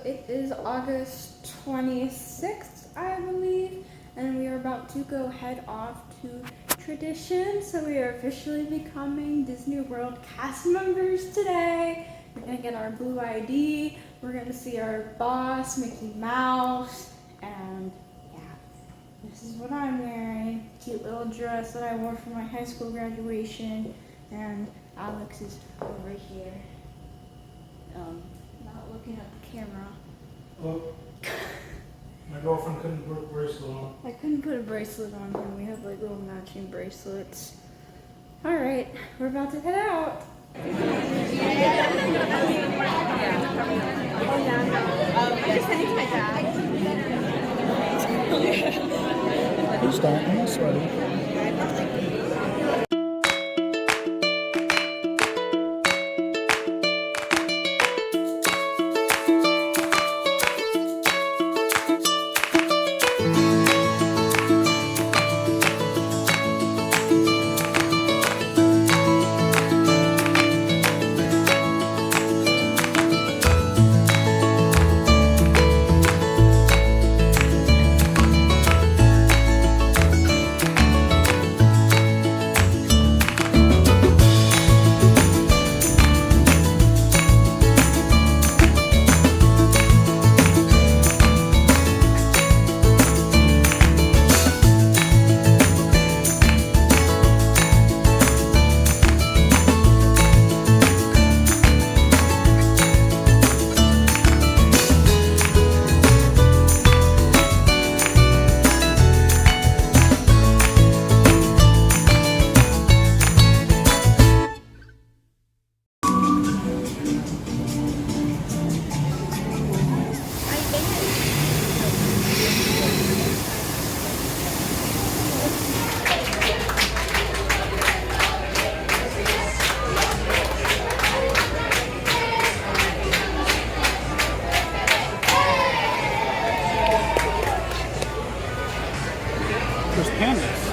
it is August 26th, I believe, and we are about to go head off to Tradition. So we are officially becoming Disney World cast members today. We're gonna get our blue ID. We're gonna see our boss, Mickey Mouse, and yeah, this is what I'm wearing. Cute little dress that I wore for my high school graduation, and Alex is over here. Not looking at the camera. Well, my girlfriend couldn't put a bracelet on. I couldn't put a bracelet on him. We have like little matching bracelets. All right, we're about to head out. Please don't. I'm not sweaty. There's pandas.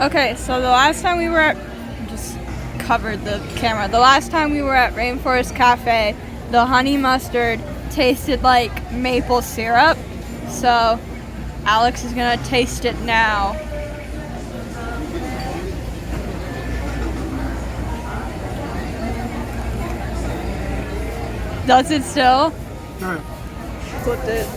Okay, so the last time we were at, just covered the camera. The last time we were at Rainforest Cafe, the honey mustard tasted like maple syrup. So Alex is gonna taste it now. Does it still? Alright. Flipped it.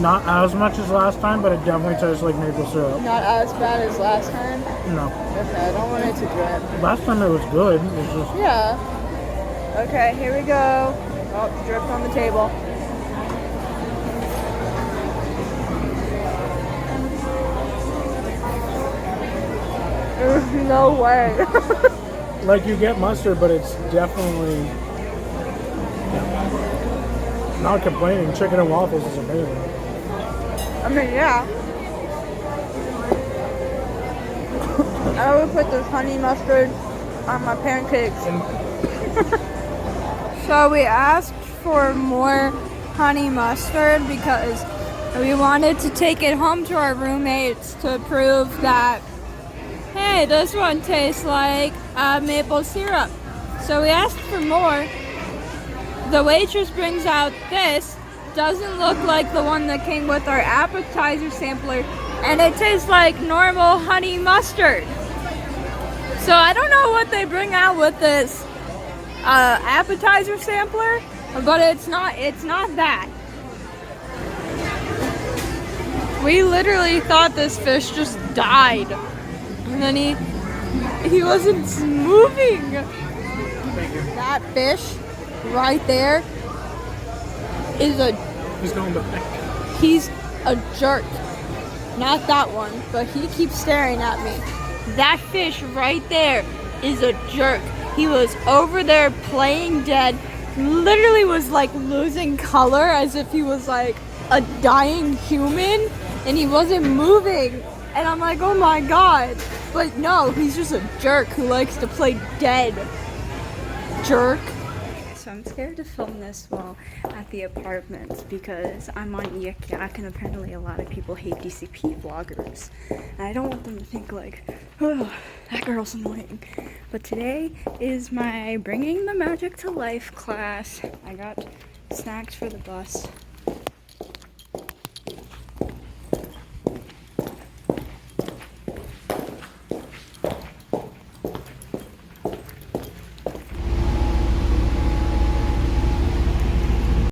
Not as much as last time, but it definitely tastes like maple syrup. Not as bad as last time? No. Okay, I don't want it to drip. Last time it was good. It was just... Yeah. Okay, here we go. Oh, dripped on the table. There's no way. Like you get mustard, but it's definitely... Not complaining. Chicken and waffles is amazing. I mean, yeah. I would put this honey mustard on my pancakes. So we asked for more honey mustard because we wanted to take it home to our roommates to prove that, hey, this one tastes like maple syrup. So we asked for more. The waitress brings out this. Doesn't look like the one that came with our appetizer sampler, and it tastes like normal honey mustard. So I don't know what they bring out with this appetizer sampler, but it's not that. We literally thought this fish just died, and then he wasn't moving. That fish right there is He's going back. he's a jerk. Not that one, but he keeps staring at me. That fish right there is a jerk. He was over there playing dead, literally was like losing color as if he was like a dying human, and he wasn't moving. And I'm like, oh my god. But no, he's just a jerk who likes to play dead. Jerk. So so I'm scared to film this while at the apartment because I'm on Yik Yak and apparently a lot of people hate DCP vloggers. And I don't want them to think like, oh, that girl's annoying. But today is my Bringing the Magic to Life class. I got snacks for the bus.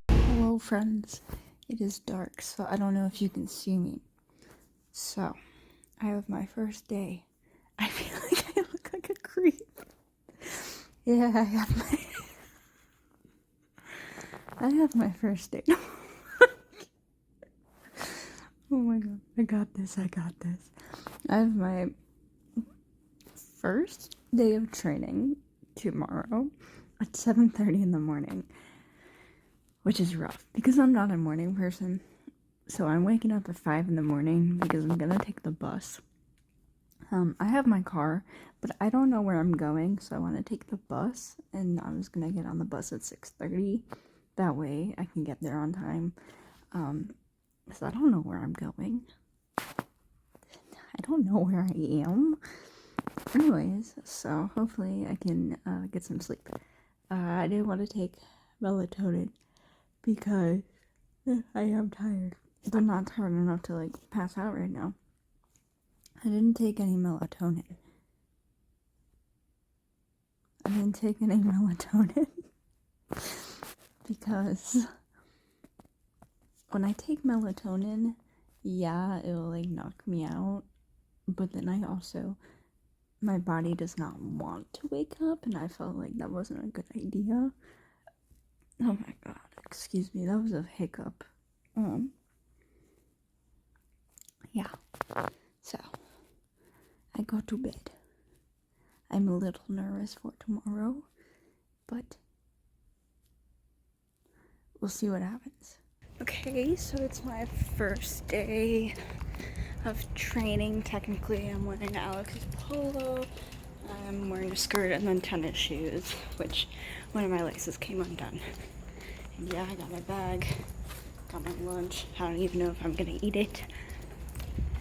Hello friends, it is dark, so I don't know if you can see me. So, I have my first day. I feel like I look like a creep. Yeah, I have my first day. Oh my god, I got this. I have my first day of training tomorrow at 7:30 in the morning, which is rough because I'm not a morning person. So I'm waking up at 5 in the morning because I'm gonna take the bus. I have my car, but I don't know where I'm going, so I want to take the bus, and I'm just gonna get on the bus at 6:30. That way I can get there on time. So I don't know where I'm going. I don't know where I am. Anyways, so hopefully I can get some sleep. I didn't want to take melatonin because I am tired. But not tired enough to like pass out right now. I didn't take any melatonin. Because when I take melatonin, yeah, it'll like knock me out. But then my body does not want to wake up, and I felt like that wasn't a good idea. Oh my god, excuse me, that was a hiccup. Yeah, so I go to bed. I'm a little nervous for tomorrow, but we'll see what happens. Okay, so it's my first day of training. Technically, I'm wearing Alex's polo. I'm wearing a skirt and then tennis shoes, which one of my laces came undone. And yeah, I got my bag, got my lunch. I don't even know if I'm gonna eat it.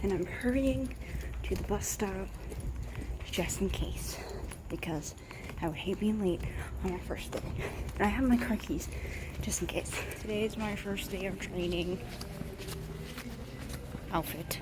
And I'm hurrying to the bus stop just in case, because I would hate being late on my first day. And I have my car keys just in case. Today is my first day of training. Outfit.